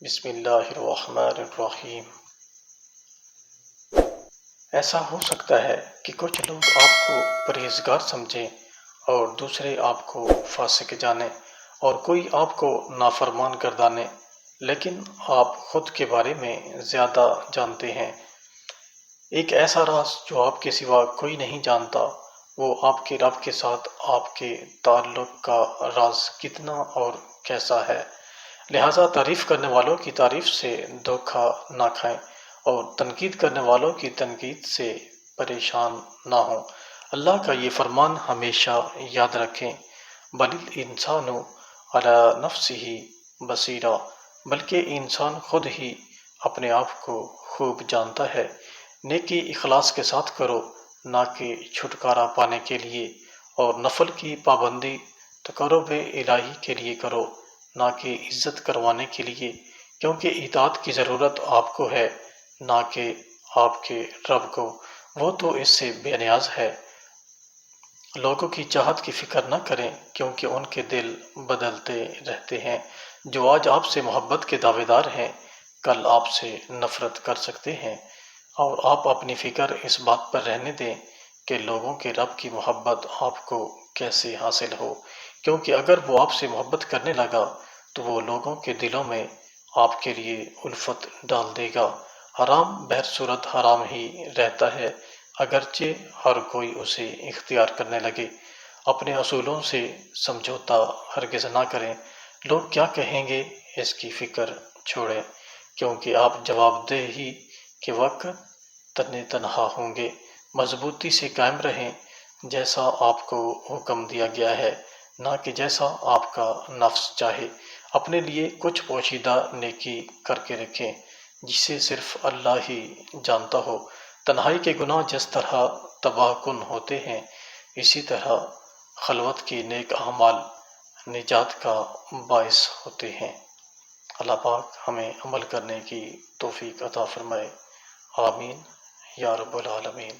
بسم اللہ الرحمن الرحیم۔ ایسا ہو سکتا ہے کہ کچھ لوگ آپ کو پرہیزگار سمجھیں اور دوسرے آپ کو فاسق جانیں اور کوئی آپ کو نافرمان گردانے، لیکن آپ خود کے بارے میں زیادہ جانتے ہیں۔ ایک ایسا راز جو آپ کے سوا کوئی نہیں جانتا، وہ آپ کے رب کے ساتھ آپ کے تعلق کا راز کتنا اور کیسا ہے۔ لہٰذا تعریف کرنے والوں کی تعریف سے دھوکہ نہ کھائیں اور تنقید کرنے والوں کی تنقید سے پریشان نہ ہوں۔ اللہ کا یہ فرمان ہمیشہ یاد رکھیں، بل الانسان علی نفسہ بصیرہ، بلکہ انسان خود ہی اپنے آپ کو خوب جانتا ہے۔ نیکی اخلاص کے ساتھ کرو، نہ کہ چھٹکارا پانے کے لیے، اور نفل کی پابندی تقرب الہی کے لیے کرو، نہ کہ عزت کروانے کے لیے، کیونکہ اطاعت کی ضرورت آپ کو ہے، نہ کہ آپ کے رب کو، وہ تو اس سے بے نیاز ہے۔ لوگوں کی چاہت کی فکر نہ کریں، کیونکہ ان کے دل بدلتے رہتے ہیں۔ جو آج آپ سے محبت کے دعوے دار ہیں، کل آپ سے نفرت کر سکتے ہیں، اور آپ اپنی فکر اس بات پر رہنے دیں کہ لوگوں کے رب کی محبت آپ کو کیسے حاصل ہو، کیونکہ اگر وہ آپ سے محبت کرنے لگا تو وہ لوگوں کے دلوں میں آپ کے لیے الفت ڈال دے گا۔ حرام بہر صورت حرام ہی رہتا ہے، اگرچہ ہر کوئی اسے اختیار کرنے لگے۔ اپنے اصولوں سے سمجھوتا ہرگز نہ کریں، لوگ کیا کہیں گے اس کی فکر چھوڑیں، کیونکہ آپ جواب دہی کے وقت تنہا ہوں گے۔ مضبوطی سے قائم رہیں، جیسا آپ کو حکم دیا گیا ہے، نہ کہ جیسا آپ کا نفس چاہے۔ اپنے لیے کچھ پوشیدہ نیکی کر کے رکھیں جسے صرف اللہ ہی جانتا ہو۔ تنہائی کے گناہ جس طرح تباہ کن ہوتے ہیں، اسی طرح خلوت کے نیک اعمال نجات کا باعث ہوتے ہیں۔ اللہ پاک ہمیں عمل کرنے کی توفیق عطا فرمائے، آمین یا رب العالمین۔